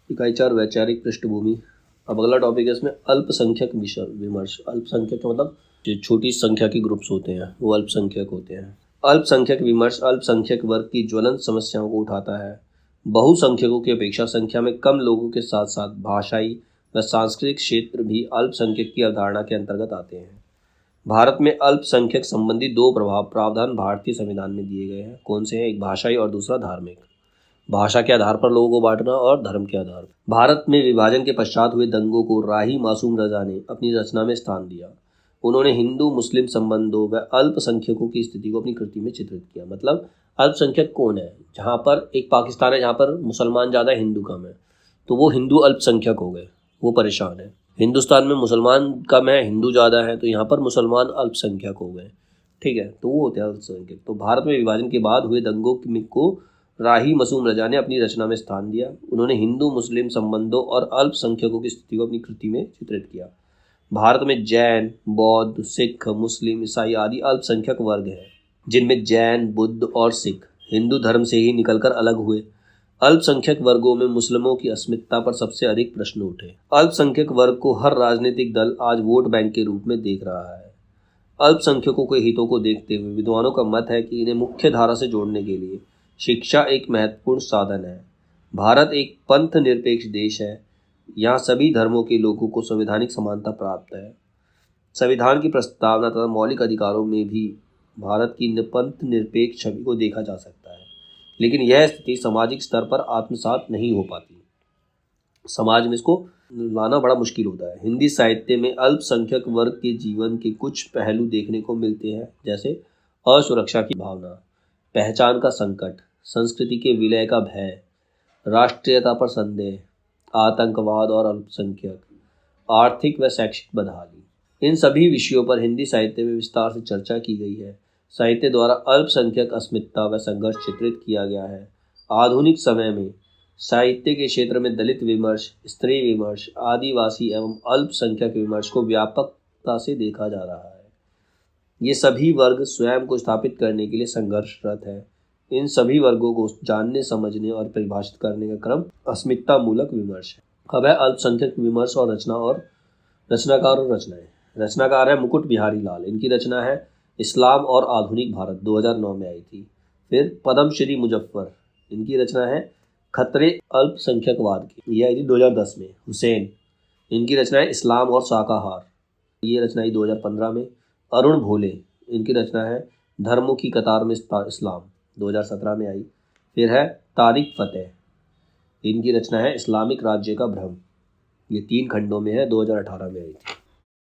इकाई 4 वैचारिक पृष्ठभूमि। अब अगला टॉपिक है इसमें अल्पसंख्यक विमर्श। अल्पसंख्यक का मतलब जो छोटी संख्या के ग्रुप्स होते हैं वो अल्पसंख्यक होते हैं। अल्पसंख्यक विमर्श अल्पसंख्यक वर्ग की ज्वलंत समस्याओं को उठाता है। बहुसंख्यकों की अपेक्षा संख्या में कम लोगों के साथ साथ भाषाई व सांस्कृतिक क्षेत्र भी अल्पसंख्यक की अवधारणा के अंतर्गत आते हैं। भारत में अल्पसंख्यक संबंधी दो प्रावधान भारतीय संविधान में दिए गए हैं। कौन से हैं? एक भाषाई और दूसरा धार्मिक। भाषा के आधार पर लोगों को बांटना और धर्म के आधार पर। भारत में विभाजन के पश्चात हुए दंगों को राही मासूम रजा ने अपनी रचना में स्थान दिया। उन्होंने हिंदू मुस्लिम संबंधों व अल्पसंख्यकों की स्थिति को अपनी कृति में चित्रित किया। मतलब अल्पसंख्यक कौन है? जहाँ पर एक पाकिस्तान है जहाँ पर मुसलमान ज़्यादा है, हिंदू कम है, तो वो हिंदू अल्पसंख्यक हो गए, वो परेशान है। हिंदुस्तान में मुसलमान कम है, हिंदू ज़्यादा है, तो यहाँ पर मुसलमान अल्पसंख्यक हो गए। ठीक है, तो वो होते हैं अल्पसंख्यक। तो भारत में विभाजन के बाद हुए दंगों को राही मासूम रजा ने अपनी रचना में स्थान दिया। उन्होंने हिंदू मुस्लिम संबंधों और अल्पसंख्यकों की स्थिति को अपनी कृति में चित्रित किया। भारत में जैन, बौद्ध, सिख, मुस्लिम, ईसाई आदि अल्पसंख्यक वर्ग हैं, जिनमें जैन, बुद्ध और सिख हिंदू धर्म से ही निकलकर अलग हुए। अल्पसंख्यक वर्गों में मुस्लिमों की अस्मिता पर सबसे अधिक प्रश्न उठे। अल्पसंख्यक वर्ग को हर राजनीतिक दल आज वोट बैंक के रूप में देख रहा है। अल्पसंख्यकों के हितों को देखते हुए विद्वानों का मत है कि इन्हें मुख्य धारा से जोड़ने के लिए शिक्षा एक महत्वपूर्ण साधन है। भारत एक पंथ निरपेक्ष देश है। यहाँ सभी धर्मों के लोगों को संवैधानिक समानता प्राप्त है। संविधान की प्रस्तावना तथा मौलिक अधिकारों में भी भारत की पंथ निरपेक्ष छवि को देखा जा सकता है, लेकिन यह स्थिति सामाजिक स्तर पर आत्मसात नहीं हो पाती। समाज में इसको लाना बड़ा मुश्किल होता है। हिंदी साहित्य में अल्पसंख्यक वर्ग के जीवन के कुछ पहलू देखने को मिलते हैं, जैसे असुरक्षा की भावना, पहचान का संकट, संस्कृति के विलय का भय, राष्ट्रीयता पर संदेह, आतंकवाद और अल्पसंख्यक, आर्थिक व शैक्षिक बदहाली। इन सभी विषयों पर हिंदी साहित्य में विस्तार से चर्चा की गई है। साहित्य द्वारा अल्पसंख्यक अस्मिता व संघर्ष चित्रित किया गया है। आधुनिक समय में साहित्य के क्षेत्र में दलित विमर्श, स्त्री विमर्श, आदिवासी एवं अल्पसंख्यक विमर्श को व्यापकता से देखा जा रहा है। ये सभी वर्ग स्वयं को स्थापित करने के लिए संघर्षरत है। इन सभी वर्गों को जानने, समझने और परिभाषित करने का क्रम अस्मिता मूलक विमर्श है। अब है अल्पसंख्यक विमर्श और रचना और रचनाकार और रचनाएं। रचनाकार है मुकुट बिहारी लाल। इनकी रचना है इस्लाम और आधुनिक भारत, 2009 में आई थी। फिर पद्मश्री मुजफ्फर, इनकी रचना है खतरे अल्पसंख्यकवाद की, ये आई थी 2010 में। हुसैन, इनकी रचना है इस्लाम और शाकाहार, ये रचना आई 2015 में। अरुण भोले, इनकी रचना है धर्मों की कतार में इस्लाम, 2017 में आई। फिर है तारिक फतेह, इनकी रचना है इस्लामिक राज्य का भ्रम, ये 3 खंडों में है, 2018 में आई थी।